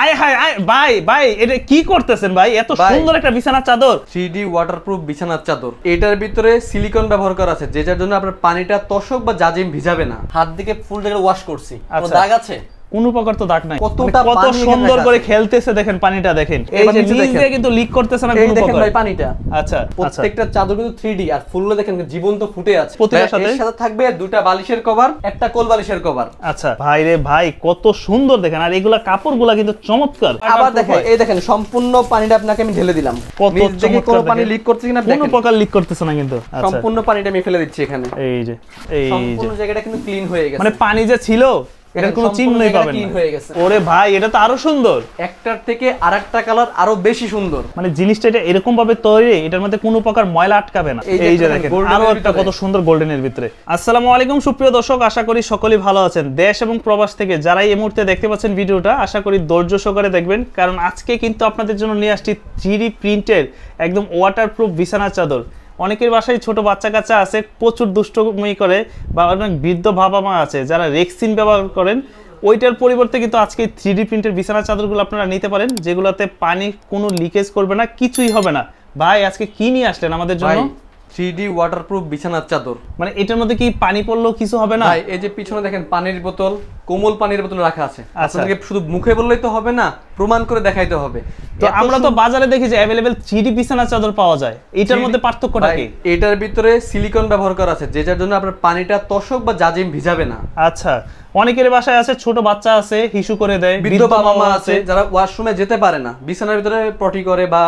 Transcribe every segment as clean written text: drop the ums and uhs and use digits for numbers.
আয় হায় আয় ভাই ভাই এটা কি করতেছেন ভাই? এত সুন্দর একটা বিছানার চাদর, 3D ওয়াটারপ্রুফ বিছানার চাদর। এটার ভিতরে সিলিকন ব্যবহার করা আছে, যেটার জন্য আপনার পানিটা তোষক বা জাজিম ভিজাবে না। হাত দিকে ফুল জায়গা ওয়াশ করছি, কোনো দাগ আছে? কোনো প্রকার তো দাগ নাই। কত সুন্দর করে খেলতেছে দেখেন, পানিটা দেখেন। এই যে নিচ দিয়ে কিন্তু লিক করতেছে না কোনো প্রকার। ভাই পানিটা আচ্ছা, প্রত্যেকটা চাদর কিন্তু 3D আর ফুলগুলো দেখেন জীবন্ত ফুটে আছে। প্রত্যেকটার সাথে থাকবে দুটো বালিশের কভার, একটা কোল বালিশের কভার। আচ্ছা ভাই রে ভাই, কত সুন্দর দেখেন। আর এগুলা কাপড়গুলা কিন্তু চমৎকার। আবার দেখেন, এই দেখেন সম্পূর্ণ পানিটা আপনাকে আমি ঢেলে দিলাম। কত চমৎকার। কোনো পানি লিক করছে কিনা দেখেন, কোনো প্রকার লিক করতেছে না কিন্তু। সম্পূর্ণ পানিটা আমি ফেলে দিচ্ছি এখানে। এই যে সম্পূর্ণ জায়গাটা কিন্তু ক্লিন হয়ে গেছে। মানে পানি যে ছিল এটার কোনো চিহ্নই পাবেন না। ওরে ভাই, এটা তো আরো সুন্দর। একটার থেকে আরেকটা কালার আরো বেশি সুন্দর। মানে জিনিসটা এটা এরকম ভাবে তৈরি, এটার মধ্যে কোনো প্রকার ময়লা আটকাবে না। এই যে দেখেন আরো একটা কত সুন্দর গোল্ডেনের ভিতরে। আসসালামু আলাইকুম সুপ্রিয় দর্শক, আশা করি সকলেই ভালো আছেন। দেশ এবং প্রবাস থেকে যারাই এই মুহূর্তে দেখতে পাচ্ছেন ভিডিওটা, আশা করি ধৈর্য সহকারে দেখবেন, কারণ আজকে কিন্তু আপনাদের জন্য নিয়ে আসছি 3D প্রিন্টের একদম ওয়াটারপ্রুফ বিছানার চাদর। অনেকের বাসায় ছোট বাচ্চা কাচ্চা আছে, প্রচুর দুষ্টমি করে, বা অনেক বৃদ্ধ বাবা মা আছে যারা রেক্সিন ব্যবহার করেন। ওইটার পরিবর্তে কিন্তু আজকে 3D প্রিন্টের বিছানা চাদরগুলো আপনারা নিতে পারেন, যেগুলোতে পানি কোনো লিকেজ করবে না, কিছুই হবে না। ভাই আজকে কি নিয়ে আসলেন আমাদের জন্য? 3D ওয়াটারপ্রুফ বিছানার চাদর। মানে এটার মধ্যে কি পানি পড়লেও কিছু হবে না? ভাই এই যে পিছনে দেখেন পানির বোতল, কোমল পানির বোতল রাখা আছে। আপনাদেরকে শুধু মুখে বললেই তো হবে না, প্রমাণ করে দেখাইতে হবে। তো আমরা তো বাজারে দেখি যে अवेलेबल 3D বিছানা চাদর পাওয়া যায়, এটার মধ্যে পার্থক্যটা কি? এটার ভিতরে সিলিকন ব্যবহার করা আছে, যেটার জন্য আপনার পানিটা তোষক বা জাজিম ভিজাবে না। আচ্ছা, অনেকের বাসায় আছে ছোট বাচ্চা আছে, হিসু করে দেয়, বৃদ্ধ বাবা মা আছে যারা ওয়াশরুমে যেতে পারে না, বিছানার ভিতরে পটি করে বা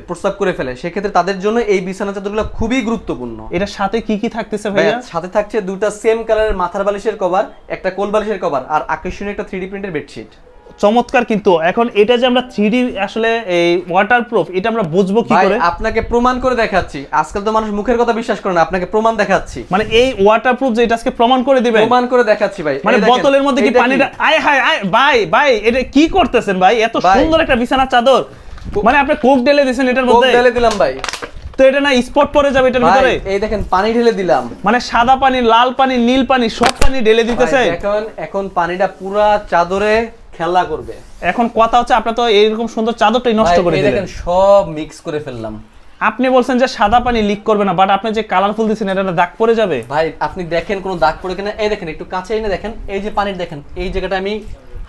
প্রস্রাব করে ফেলে, সেক্ষেত্রে তাদের জন্য এই বিছানা চাদরগুলো খুবই গুরুত্বপূর্ণ। এটার সাথে কি কি থাকতেছে ভাইয়া? সাথে থাকছে দুটো সেম কালারের মাথার বালিশের কভার, একটা কোল বালিশের কভার, আর আকর্ষণীয় একটা 3D প্রিন্টের বেডশিট। চমৎকার। কিন্তু এখন এটা যে আমরা 3D আসলে এই ওয়াটারপ্রুফ, এটা আমরা বুঝবো কি করে? আপনাকে প্রমাণ করে দেখাচ্ছি। আজকাল তো মানুষ মুখের কথা বিশ্বাস করে না, আপনাকে প্রমাণ দেখাচ্ছি। মানে এই ওয়াটারপ্রুফ যে এটা আজকে প্রমাণ করে দিবেন? প্রমাণ করে দেখাচ্ছি ভাই। মানে বোতলের মধ্যে কি পানিটা? আয় হায় আয় ভাই ভাই, এটা কি করতেছেন ভাই? এত সুন্দর একটা বিছানার চাদর, মানে আপনি কোক ঢেলে দিয়েছেন এটার মধ্যে? কোক ঢেলে দিলাম ভাই। তো এটা না স্পট পড়ে যাবে এটার ভিতরে? এই দেখেন পানি ঢেলে দিলাম, মানে সাদা পানি, লাল পানি, নীল পানি, সব পানি ঢেলে দিতেছে। এখন পানিটা পুরো চাদরে খেলা করবে। এখন কথা হচ্ছে, আপনারা তো এইরকম সুন্দর চাদরটাই নষ্ট করে দিলেন। দেখেন সব মিক্স করে ফেললাম। আপনি বলছেন যে সাদা পানি লিক করবে না, বাট আপনি যে কালারফুল দিয়েছেন এটা দাগ পড়ে যাবে। ভাই আপনি দেখেন কোনো দাগ পড়ে কিনা। এই দেখেন একটু কাছে এনে দেখেন, এই যে পানির দেখেন এই জায়গাটা আমি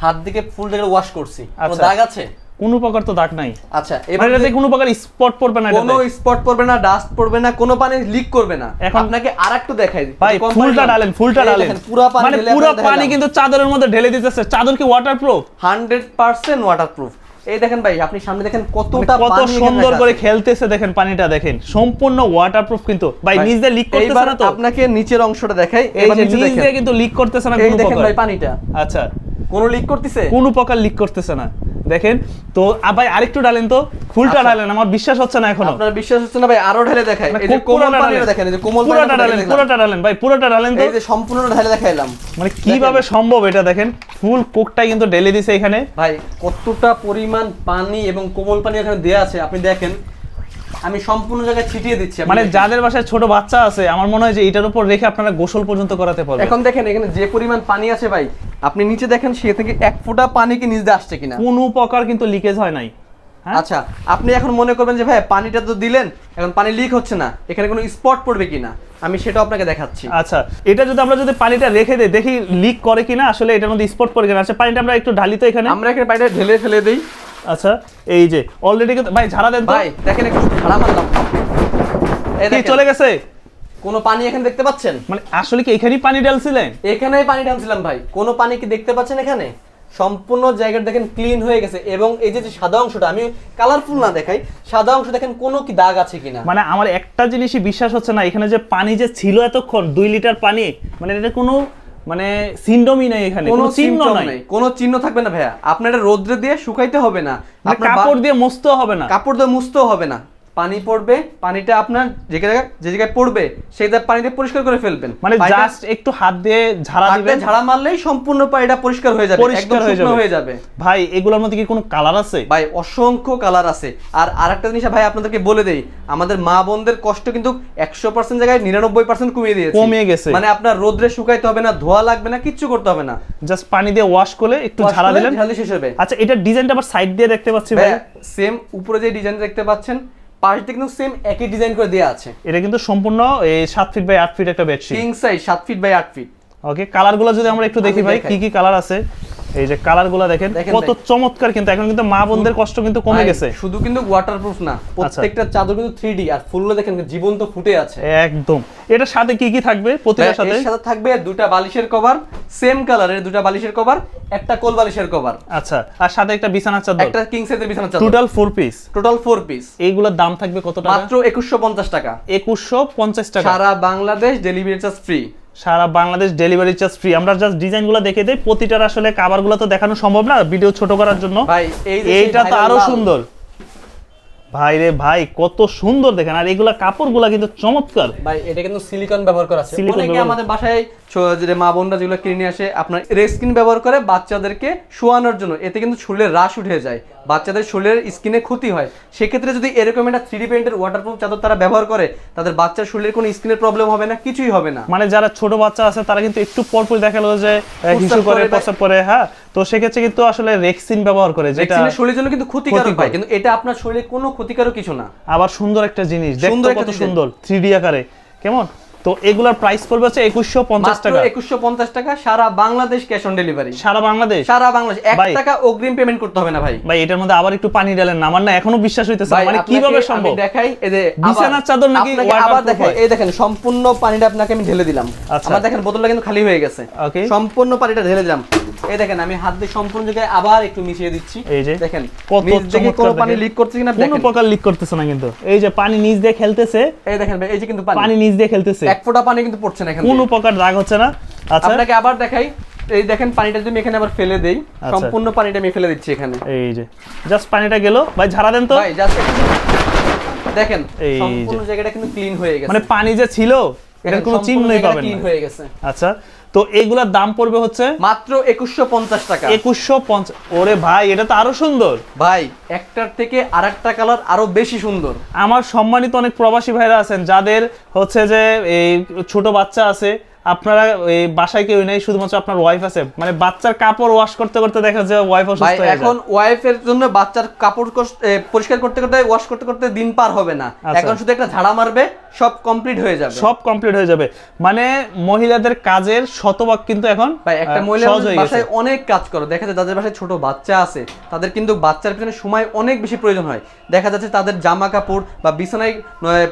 হাত দিকে ফুল জায়গা ওয়াশ করছি, কোনো দাগ আছে? কোনো প্রকার তো দাগ নাই। আচ্ছা, এবারে কোনো প্রকার স্পট পড়বে না, কোনো স্পট পড়বে না, ডাস্ট পড়বে না, কোনো পানি লিক করবে না। আপনাকে আরেকটু দেখাই দিই ভাই, ফুলটা ডালেন, ফুলটা ডালেন। পুরো পানি, মানে পুরো পানি কিন্তু চাদরের মধ্যে ঢেলে দিতেছে। চাদর কি ওয়াটারপ্রুফ? 100% ওয়াটারপ্রুফ। এই দেখেন ভাই, আপনি সামনে দেখেন কতটা কত সুন্দর করে খেলতেছে, দেখেন পানিটা দেখেন, সম্পূর্ণ ওয়াটারপ্রুফ। কিন্তু ভাই নিচ দিয়ে লিক করতেছে না তো? আপনাকে নিচের অংশটা দেখাই। এই যে নিচ দিয়ে কিন্তু লিক করতেছে না কোনো প্রকার। দেখেন ভাই পানিটা। আচ্ছা, কোনো লিক করতেছে? কোনো প্রকার লিক করতেছে না, দেখেন তো। ভাই আরেকটু ডালেন তো, ফুলটা ডালেন, আমার বিশ্বাস হচ্ছে না এখনো। আপনার বিশ্বাস হচ্ছে না ভাই? আরো ঢেলে দেখাই। এই যে কোমল পানিটা দেখেন, এই যে কোমল পুরোটা ডালেন, পুরোটা ডালেন ভাই, পুরোটা ডালেন তো। এই যে সম্পূর্ণ ঢেলে দেখাইলাম। মানে কিভাবে সম্ভব এটা দেখেন, ফুল কোকটাই কিন্তু ঢেলে দিয়েছে এখানে। ভাই কতটা পরিমাণ পানি এবং কোমল পানি এখানে দেয়া আছে আপনি দেখেন। আমি সম্পূর্ণ জায়গায় ছিটিয়ে দিচ্ছি। মানে যাদের বাসায় ছোট বাচ্চা আছে, আমার মনে হয় যে এটার উপর রেখে আপনারা গোসল পর্যন্ত করাতে পারবেন। এখন দেখেন এখানে যে পরিমাণ পানি আছে ভাই, আপনি নিচে দেখেন সে থেকে এক ফোঁটা পানি কি নিচ দিয়ে আসছে কিনা? কোনো প্রকার কিন্তু লিকেজ হয় নাই। আচ্ছা, আপনি এখন মনে করবেন যে ভাই পানিটা তো দিলেন, এখন পানি লিক হচ্ছে না, এখানে কোনো স্পট পড়বে কিনা, আমি সেটা আপনাকে দেখাচ্ছি। আচ্ছা, এটা যদি আমরা যদি পানিটা রেখে দেই, দেখি লিক করে কিনা, আসলে এটার মধ্যে স্পট পড়ে কিনা। আচ্ছা, পানিটা আমরা একটু ঢালি তো এখানে। আমরা এখানে পানিটা ঢেলে ফেলে দেই। আচ্ছা, এই যে অলরেডি ভাই ঝাড়া দেন তো। ভাই দেখেন একটু ঝাড়া মারলাম, এই দেখেন চলে গেছে। কোনো পানি এখানে দেখতে পাচ্ছেন? মানে আসলে কি এখানেই পানি ঢালছিলেন? এখানেই পানি ঢালছিলাম ভাই। কোনো পানি কি দেখতে পাচ্ছেন এখানে? সম্পূর্ণ জায়গাটা দেখেন ক্লিন হয়ে গেছে। এবং এই যে সাদা অংশটা, আমি কালারফুল না দেখাই, সাদা অংশ দেখেন কোনো কি দাগ আছে কিনা। মানে আমার একটা জিনিসই বিশ্বাস হচ্ছে না, এখানে যে পানি যে ছিল এতক্ষণ 2 লিটার পানি, মানে এটা কোনো মানে সিন্ডমই নাই, এখানে কোনো চিহ্ন নাই। কোনো চিহ্ন থাকবে না ভাইয়া। আপনার এটা রোদ্রে দিয়ে শুকাইতে হবে না, কাপড় দিয়ে মুছতেও হবে না, কাপড় দিয়ে মুছতেও হবে না। পানি পড়বে, পানিটা আপনার যে জায়গায় পড়বে সেই জায়গায় পানিতে পরিষ্কার করে ফেলবেন, মানে জাস্ট একটু হাত দিয়ে ঝাড়া দিবেন, ঝাড়া মারলেই সম্পূর্ণ পানিটা পরিষ্কার হয়ে যাবে, একদম শুকনো হয়ে যাবে। ভাই এগুলোর মধ্যে কি কোনো কালার আছে? ভাই অসংখ্য কালার আছে। আর আরেকটা জিনিস ভাই আপনাদেরকে বলে দেই, আমাদের মা বোনদের কষ্ট কিন্তু 100% জায়গায় 99% কমিয়ে গেছে। মানে আপনার রোদ্রে শুকাইতে হবে না, ধোয়া লাগবে না, কিচ্ছু করতে হবে না, জাস্ট পানি দিয়ে ওয়াশ করে একটু ঝাড়া দিলেন, ঝাড়লে শেষ হবে। আচ্ছা এটা ডিজাইনটা আবার সাইড দিয়ে দেখতে পাচ্ছি ভাই, সেম উপরে যে ডিজাইন দেখতে পাচ্ছেন পাশে কিন্তু সেম একই ডিজাইন করে দেয়া আছে। এটা কিন্তু সম্পূর্ণ এই 7 ফিট বাই 8 ফিট একটা bedsheet, king size 7 feet by 8 feet. Okay, কালারগুলো যদি আমরা একটু দেখি ভাই, কি কি কালার আছে। এই যে কালারগুলো দেখেন কত চমৎকার, কিন্তু এখন কিন্তু মা বোনদের কষ্ট কিন্তু কমে গেছে। শুধু কিন্তু ওয়াটারপ্রুফ না, প্রত্যেকটা চাদর কিন্তু 3D, আর ফুলগুলো দেখেন জীবন্ত ফুটে আছে একদম। এটার সাথে কি কি থাকবে? প্রতিটার সাথে এর সাথে থাকবে দুটো বালিশের কভার, সেম কালারের দুটো বালিশের কভার, একটা কোল বালিশের কভার। আচ্ছা, আর সাথে একটা বিছানার চাদর, একটা কিং সাইজের বিছানার চাদর, টোটাল 4 পিস। Total 4 piece. এইগুলোর দাম থাকবে কত টাকা? মাত্র 2150 টাকা। 2150 টাকা, সারা বাংলাদেশ ডেলিভারি চার্জ ফ্রি। সারা বাংলাদেশ ডেলিভারি চার্জ ফ্রি। আমরা জাস্ট ডিজাইনগুলো দেখে দেই, প্রতিটার আসলে কভারগুলো তো দেখানো সম্ভব না ভিডিও ছোট করার জন্য। ভাই এইটা তো আরো সুন্দর ভাই রে ভাই, কত সুন্দর দেখেন, আর এগুলা কাপড়গুলা কিন্তু চমৎকার ভাই। এটা কিন্তু সিলিকন ব্যবহার করা আছে। অনেকে আমাদের বাসায় যে মা বোনরা যেগুলো কিনে আসে আপনার রেস্কিন ব্যবহার করে বাচ্চাদেরকে শোয়ানোর জন্য, এতে কিন্তু শরীরের রাশ উঠে যায়, বাচ্চাদের শরীরের স্কিনে ক্ষতি হয়। সেক্ষেত্রে যদি এরকম একটা 3D প্রিন্টের ওয়াটারপ্রুফ চাদর তারা ব্যবহার করে, তাদের বাচ্চার শরীরের কোনো স্কিনের প্রবলেম হবে না, কিছুই হবে না। মানে যারা ছোট বাচ্চা আছে তারা কিন্তু একটু পরপর দেখা গেল যে হিসু করে, প্রস্রাব করে, হ্যাঁ, তো সেক্ষেত্রে কিন্তু আসলে রেক্সিন ব্যবহার করে, যেটা শরীরের জন্য কিন্তু ক্ষতিকারক হয়, কিন্তু এটা আপনার শরীরে কোনো ক্ষতিকারক কিছু না। আবার সুন্দর একটা জিনিস, দেখতে কত সুন্দর 3D আকারে, কেমন। তো এগুলার প্রাইস পড়বে হচ্ছে 2150 টাকা। 2150 টাকা, সারা বাংলাদেশ ক্যাশ অন ডেলিভারি। সারা বাংলাদেশ, সারা বাংলাদেশ 1 টাকা অগ্রিম পেমেন্ট করতে হবে না ভাই। ভাই এটার মধ্যে আবার একটু পানি ঢালেন না, আমার না এখনো বিশ্বাস হইতেছে না, মানে কিভাবে সম্ভব? আমি দেখাই, এই যে বিছানার চাদর নাকি আবার দেখাই, এই দেখেন সম্পূর্ণ পানিটা আপনাকে আমি ঢেলে দিলাম। আমার দেখেন বোতলটা কিন্তু খালি হয়ে গেছে, সম্পূর্ণ পানিটা ঢেলে দিলাম। এই দেখেন আমি হাত দিয়ে সম্পূর্ণ জায়গায় আবার একটু মিশিয়ে দিচ্ছি। এই যে দেখেন কত চমৎকার, কোনো পানি লিক করছে কিনা, কোনো প্রকার লিক করতেছে না, কিন্তু এই যে পানি নিচ দিয়ে খেলতেছে, এই দেখেন ভাই, এই যে কিন্তু পানি নিচ দিয়ে খেলতেছে, এক ফোঁটা পানি কিন্তু পড়ছে না এখানে, কোনো প্রকার দাগ হচ্ছে না। আচ্ছা, আপনাকে আবার দেখাই, এই দেখেন পানিটা যদি এখানে আবার ফেলে দেই, সম্পূর্ণ পানিটা আমি ফেলে দিচ্ছি এখানে। এই যে জাস্ট পানিটা গেল, ভাই ঝাড়া দেন তো। ভাই জাস্ট দেখেন সম্পূর্ণ জায়গাটা কিন্তু ক্লিন হয়ে গেছে, মানে পানি যে ছিল এটার কোনো চিহ্নই পাবেন না, ক্লিন হয়ে গেছে। আচ্ছা, তো এগুলার দাম পড়বে হচ্ছে মাত্র 2150 টাকা। 2150। ওরে ভাই, এটা তো আরো সুন্দর ভাই, একটার থেকে আরেকটা কালার আরো বেশি সুন্দর। আমার সম্মানিত অনেক প্রবাসী ভাইরা আছেন যাদের হচ্ছে যে এই ছোট বাচ্চা আছে, আপনারা এই বাসায় কেউ নেই, শুধুমাত্র আপনার ওয়াইফ আছে, মানে বাচ্চার কাপড় ওয়াশ করতে করতে দেখা যায় ওয়াইফ অসুস্থ হয়ে যায়। এখন ওয়াইফের জন্য বাচ্চার কাপড় পরিষ্কার করতে করতে, ওয়াশ করতে করতে দিন পার হবে না, এখন শুধু একটা ঝাড়া মারবে, সব কমপ্লিট হয়ে যাবে, সব কমপ্লিট হয়ে যাবে। মানে মহিলাদের কাজের শতভাগ কিন্তু এখন ভাই, একটা মহিলা বাসায় অনেক কাজ করে, দেখা যায় যাদের বাসায় ছোট বাচ্চা আছে তাদের কিন্তু বাচ্চার পিছনে সময় অনেক বেশি প্রয়োজন হয়, দেখা যাচ্ছে তাদের জামা কাপড় বা বিছানায়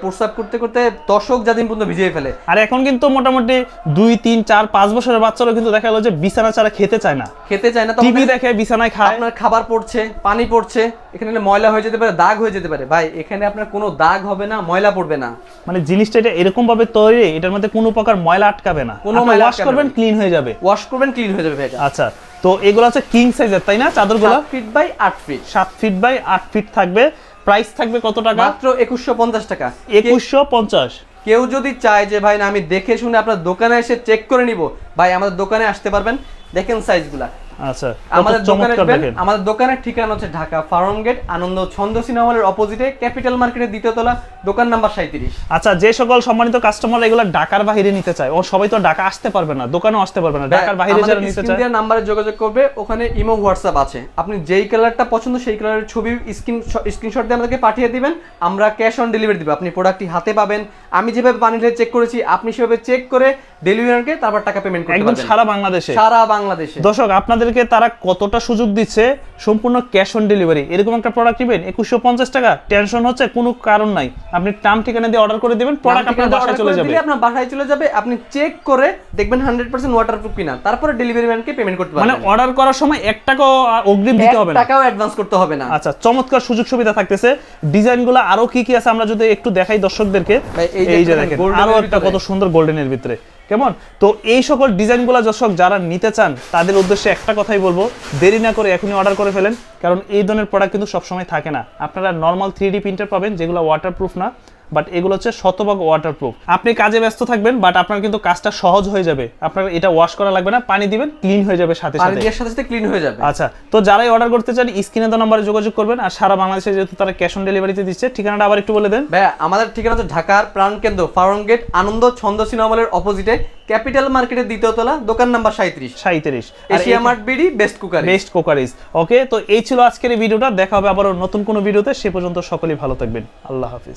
প্রস্রাব করতে করতে দশক দিন পর্যন্ত ভিজিয়ে ফেলে। আর এখন কিন্তু মোটামুটি 2, 3, 4, 5 বছরের বাচ্চারা কিন্তু দেখা গেল যে বিছানা ছাড়া খেতে চায় না, টিভি দেখে বিছানায় খায়, আপনার খাবার পড়ছে, পানি পড়ছে, এখানে ময়লা হয়ে যেতে পারে, দাগ হয়ে যেতে পারে। ভাই এখানে আপনার কোনো দাগ হবে না, ময়লা পড়বে না, মানে জিনিসটা এটা এরকম ভাবে তৈরি, এটার মধ্যে কোনো প্রকার ময়লা আটকাবে না, ওয়াশ করবেন ক্লিন হয়ে যাবে, ওয়াশ করবেন ক্লিন হয়ে যাবে। আচ্ছা, তো এগুলো হচ্ছে কিং সাইজের, তাই না? চাদরগুলো 7 feet by 8 feet, 7 feet by 8 feet থাকবে। প্রাইস থাকবে কত টাকা? মাত্র 2150 টাকা। 2150। কেউ যদি চায় যে ভাই না আমি দেখে শুনে আপনার দোকানে এসে চেক করে নিব, ভাই আমাদের দোকানে আসতে পারবেন, দেখেন সাইজগুলা। আচ্ছা, আমাদের দোকানে আসবেন, আমাদের দোকানের ঠিকানা হচ্ছে ঢাকা ফার্ম গেট, আনন্দ ছন্দ সিনেমা হলের অপোজিটে, ক্যাপিটাল মার্কেটের 2য় তলা, দোকান নাম্বার 37। আচ্ছা, যে সকল সম্মানিত কাস্টমার এগুলো ঢাকার বাইরে নিতে চায়, ও সবাই তো ঢাকা আসতে পারবে না, দোকানেও আসতে পারবে না, ঢাকার বাইরে যারা নিতে চায় আমাদের নাম্বারে যোগাযোগ করবে, ওখানে ইমো হোয়াটসঅ্যাপ আছে, আপনি যেই কালারটা পছন্দ সেই কালারের ছবি স্ক্রিনশট দিয়ে আমাদেরকে পাঠিয়ে দিবেন, আমরা ক্যাশ অন ডেলিভারি দিব, আপনি প্রোডাক্টটি হাতে পাবেন, আমি যেভাবে পানি ঢেলে চেক করেছি আপনি সেভাবে চেক করে ডেলিভারিকে তারপর টাকা পেমেন্ট করতে পারবেন, একদম সারা বাংলাদেশে। সারা বাংলাদেশে। দর্শক, আপনাদেরকে তারা কতটা সুযোগ দিচ্ছে, সম্পূর্ণ ক্যাশ অন ডেলিভারি। এরকম একটা প্রোডাক্ট নেবেন 2150 টাকা, টেনশন হচ্ছে কোনো কারণ নাই, আপনি নাম ঠিকানা দিয়ে অর্ডার করে দিবেন, প্রোডাক্ট আপনার বাসায় চলে যাবে, আপনার বাসায় চলে যাবে, আপনি চেক করে দেখবেন 100% ওয়াটারপ্রুফ কিনা, তারপরে ডেলিভারি ম্যানকে পেমেন্ট করতে পারবেন, মানে অর্ডার করার সময় 1 টাকাও অগ্রিম দিতে হবে না, 1 টাকাও অ্যাডভান্স করতে হবে না। আচ্ছা, চমৎকার সুযোগ সুবিধা থাকতেছে। ডিজাইনগুলো আরো কি কি আছে আমরা যদি একটু দেখাই দর্শকদেরকে। এই যে দেখেন, আরো একটা কত সুন্দর গোল্ডেনের ভিতরে, কেমন? তো এই সকল ডিজাইনগুলো দর্শক যারা নিতে চান তাদের উদ্দেশ্যে একটা কথাই বলবো, দেরি না করে এখনই অর্ডার করে ফেলেন, কারণ এই ধরনের প্রোডাক্ট কিন্তু সবসময় থাকে না। আপনারা নর্মাল 3D প্রিন্টার পাবেন যেগুলো ওয়াটারপ্রুফ না, বাট এগুলো হচ্ছে শতভাগ ওয়াটারপ্রুফ। আপনি কাজে ব্যস্ত থাকবেন, বাট আপনার কিন্তু কাজটা সহজ হয়ে যাবে। আপনার এটা ওয়াশ করা লাগবে না, পানি দিবেন, ক্লিন হয়ে যাবে সাথে সাথে, পানি সাথে ক্লিন হয়ে যাবে। আচ্ছা, তো যারাই অর্ডার করতে চান স্ক্রিনে দেওয়া নম্বরে যোগাযোগ করবেন। আর সারা বাংলাদেশে যেহেতু তারা ক্যাশ অন ডেলিভারিতে দিচ্ছে, ঠিকানাটা আবার একটু বলে দেন। ভাই আমাদের ঠিকানা হচ্ছে ঢাকার প্রাণকেন্দ্র ফার্ম গেট আনন্দ ছন্দ সিনেমা হলের অপোজিটে ক্যাপিটাল মার্কেটের দ্বিতীয় তলা, দোকান number 37 Asia Mart BD best cookeries. Okay, তো এই ছিল আজকের এই ভিডিওটা। দেখা হবে আবার নতুন কোনো ভিডিওতে, সে পর্যন্ত সকলেই ভালো থাকবেন। আল্লাহ হাফিজ।